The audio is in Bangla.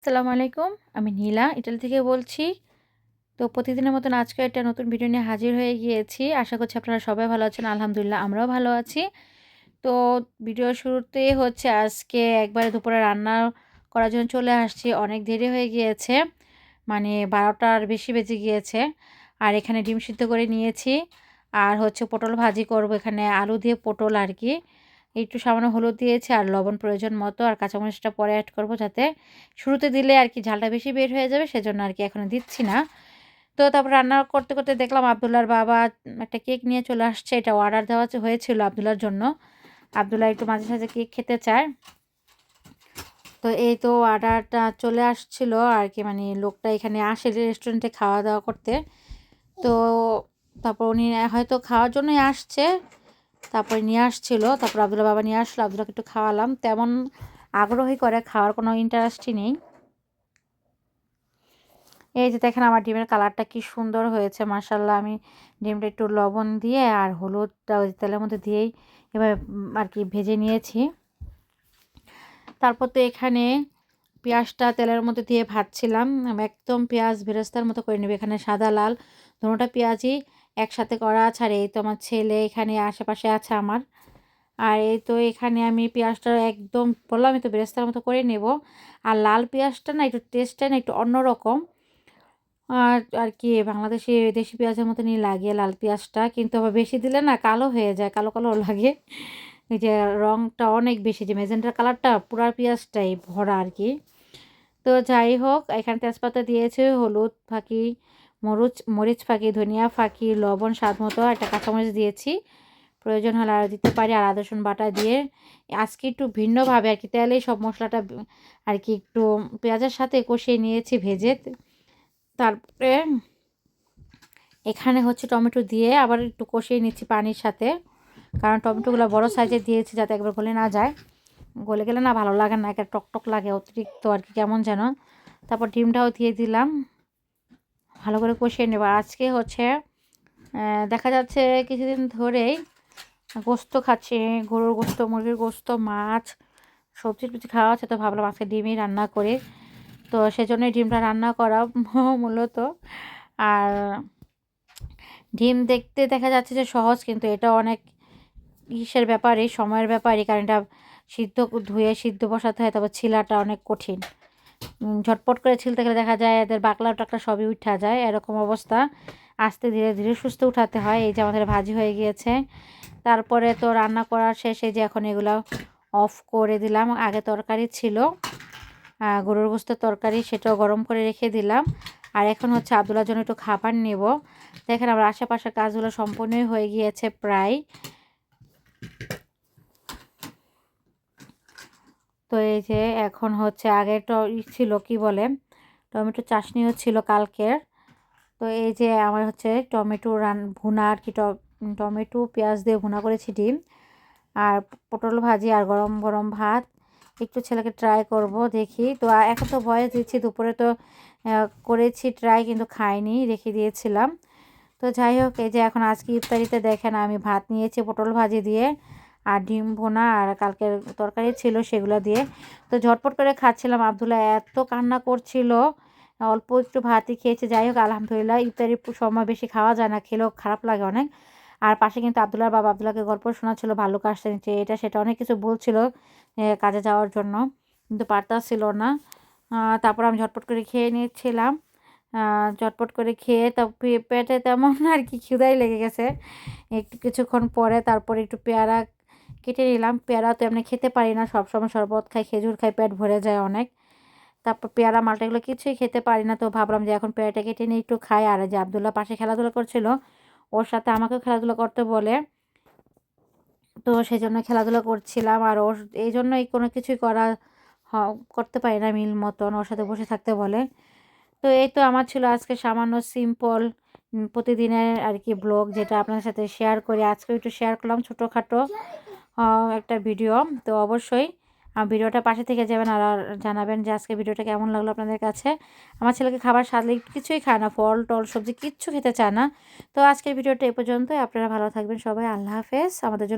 আসসালামু আলাইকুম। আমি নীলা ইটালি থেকে বলছি। তো প্রতিদিনের মতন আজকেও একটা নতুন ভিডিও নিয়ে হাজির হয়ে গিয়েছি। আশা করছি আপনারা সবাই ভালো আছেন। আলহামদুলিল্লাহ আমরাও ভালো আছি। তো ভিডিওর শুরুতে হচ্ছে আজকে একবারে দুপুরে রান্না করার জন্য চলে আসছি। অনেক দেরি হয়ে গিয়েছে। মানে ১২টার বেশি বেজে গিয়েছে। আর এখানে ডিম সিদ্ধ করে নিয়েছি। আর হচ্ছে পটল ভাজি করব, এখানে আলু দিয়ে পটল আর কি। একটু সামান্য হলুদ দিয়েছি আর লবণ প্রয়োজন মতো, আর কাঁচামরিচটা পরে অ্যাড করব, যাতে শুরুতে দিলে আর কি ঝালটা বেশি বের হয়ে যাবে, সেজন্য আর কি এখনো দিচ্ছি না। তো তারপর রান্না করতে করতে দেখলাম আব্দুল্লাহর বাবা একটা কেক নিয়ে চলে আসছে। এটা অর্ডার দেওয়া হয়েছিল আব্দুল্লাহর জন্য। আব্দুল্লাহ একটু মাঝে সাঝে কেক খেতে চায়। তো এই তো অর্ডারটা চলে আসছিল আর কি, মানে লোকটা এখানে আসে রেস্টুরেন্টে খাওয়া দাওয়া করতে। তো তারপর উনি হয়তো খাওয়ার জন্যই আসছে, তারপরে নিয়ে আসছিল। তারপর আব্দুল্লাহ বাবা নিয়ে আসলো, আব্দুল্লাহকে একটু খাওয়ালাম। তেমন আগ্রহী করে খাওয়ার কোনো ইন্টারেস্টই নেই। এই যে দেখেন আমার ডিমের কালারটা কি সুন্দর হয়েছে মাশাআল্লাহ। আমি ডিমটা একটু লবণ দিয়ে আর হলুদটা ওই তেলের মধ্যে দিয়েই এবার আর কি ভেজে নিয়েছি। তারপর তো এখানে পেঁয়াজটা তেলের মধ্যে দিয়ে ভাজছিলাম। একদম পেঁয়াজ বেরেস্তার মতো করে নেবে। এখানে সাদা লাল দোনোটা পেঁয়াজই একসাথে করা আছে। আর এই তো আমার ছেলে এখানে আশেপাশে আছে আমার। আর এই তো এখানে আমি পেঁয়াজটা একদম বললাম তো বেরেস্তার মতো করে নেব। আর লাল পেঁয়াজটা না একটু টেস্টটা না একটু অন্যরকম। আর আর কি বাংলাদেশি দেশি পেঁয়াজের মতনই লাগে লাল পেঁয়াজটা, কিন্তু আবার বেশি দিলে না কালো হয়ে যায়, কালো কালো লাগে। এই যে রঙটা অনেক বেশি, যে মেজেন্টার কালারটা পুরা পেঁয়াজটাই ভরা আর কি। তো যাই হোক, এখানে তেজপাতা দিয়েছে, হলুদ ফাঁকি, মরিচ ফাঁকি, ধনিয়া ফাঁকি, লবণ স্বাদ মতো, একটা কাঁচামরিচ দিয়েছি, প্রয়োজন হলে আর দিতে পারি। আর আদা রসুন বাটা দিয়ে আজকে একটু ভিন্নভাবে আর কি তেলেই সব মশলাটা আর কি একটু পেঁয়াজের সাথে কষিয়ে নিয়েছি ভেজে। তারপরে এখানে হচ্ছে টমেটো দিয়ে আবার একটু কষিয়ে নিচ্ছি পানির সাথে, কারণ টমেটোগুলো বড় সাইজের দিয়েছি যাতে একবার গলে না যায়। গলে গেলে না ভালো লাগে না, একটা টকটক লাগে অতিরিক্ত আর কি, কেমন যেন। তারপর ডিমটাও দিয়ে দিলাম, ভালো করে কষিয়ে নেব। আজকে হচ্ছে দেখা যাচ্ছে কিছুদিন ধরেই গোস্ত খাচ্ছি, গরুর গোস্ত, মুরগির গোস্ত, মাছ, সবজি টবজি খাওয়া হচ্ছে। তো ভাবলাম আজকে ডিমই রান্না করি। তো সেজন্যই ডিমটা রান্না করা মূলত। আর ডিম দেখতে দেখা যাচ্ছে যে সহজ, কিন্তু এটা অনেক ইসের ব্যাপারে, সময়ের ব্যাপারে, কারণ এটা ধুয়ে সিদ্ধ বসাতে হয়, তারপর ছিলাটা অনেক কঠিন। ঝটপট করে ছিলতে গেলে দেখা যায় এদের বাকলা টাকলা সবই উঠা যায়, এরকম অবস্থা। আস্তে ধীরে ধীরে সুস্থ উঠাতে হয়। এই যে আমাদের ভাজি হয়ে গিয়েছে। তারপরে তো রান্না করার শেষে যে এখন এগুলো অফ করে দিলাম। আগে তরকারি ছিল, গরুর গোস্তের তরকারি, সেটাও গরম করে রেখে দিলাম। আর এখন হচ্ছে আব্দুল্লাহর জন্য একটু খাবার নেব। দেখেন আমার আশেপাশের কাজগুলো সম্পূর্ণই হয়ে গিয়েছে প্রায়। তো এই যে এখন হচ্ছে আগে ছিল কি বলে টমেটো চাটনিও ছিল কালকের। তো এই যে আমার হচ্ছে টমেটো ভুনা আর কি, টমেটো পেঁয়াজ দিয়ে ভুনা করেছি ডিম, আর পটল ভাজি, আর গরম গরম ভাত। একটু ছেলেকে ট্রাই করব দেখি। তো এখন তো ভয়েস দিচ্ছি, দুপুরে তো করেছি ট্রাই, কিন্তু খাইনি, রেখে দিয়েছিলাম। তো যাই হোক, এই যে এখন আজকে ইফতারিতে দেখেন আমি ভাত নিয়েছি পটল ভাজি দিয়ে, আর ডিম ভুনা, আর কালকের তরকারি ছিল সেগুলো দিয়ে। তো ঝটপট করে খাচ্ছিলাম। আব্দুল্লাহ এত কান্না করছিল, অল্প একটু ভাতই খেয়েছে। যাই হোক আলহামদুলিল্লাহ, ইফতারির সময় বেশি খাওয়া যায় না, খেলেও খারাপ লাগে অনেক। আর পাশে কিন্তু আব্দুল্লাহর বাবা আব্দুল্লাহকে গল্প শোনাচ্ছিল, ভাল্লুক আসছে নিচে, এটা সেটা অনেক কিছু বলছিল কাজে যাওয়ার জন্য, কিন্তু পারতাছিল না। তারপর আমি ঝটপট করে খেয়ে নিচ্ছিলাম। চটপট করে খেয়ে তা পেটে তেমন আর কি খিদাই লেগে গেছে। একটু কিছুক্ষণ পরে তারপরে একটু পেয়ারা কেটে নিলাম। পেয়ারা তো এমনি খেতে পারি না, সবসময় শরবত খাই, খেজুর খাই, পেট ভরে যায় অনেক। তারপর পেয়ারা মালটা এগুলো কিছুই খেতে পারি না। তো ভাবলাম যে এখন পেয়ারাটা কেটে নিয়ে একটু খাই। আর যে আব্দুল্লাহ পাশে খেলাধুলা করছিল, ওর সাথে আমাকেও খেলাধুলা করতে বলে, তো সেই জন্য খেলাধুলা করছিলাম। আর ওর এই জন্যই কোনো কিছুই করতে পারি না মিল মতন, ওর সাথে বসে থাকতে বলে। তো এই তো আমার ছিল আজকে সামান্য সিম্পল প্রতিদিনের আর কি ব্লগ, যেটা আপনার সাথে শেয়ার করি। আজকে একটু শেয়ার করলাম ছোটোখাটো একটা ভিডিও। তো অবশ্যই ভিডিওটা পাশে থেকে যাবেন, আর জানাবেন যে আজকে ভিডিওটা কেমন লাগলো আপনাদের কাছে। আমার ছেলেকে খাবার সাদলে কিছুই খায় না, ফল টল সবজি কিচ্ছু খেতে চায় না। তো আজকের ভিডিওটা এ পর্যন্তই। আপনারা ভালো থাকবেন সবাই, আল্লাহ হাফেজ। আমাদের জন্য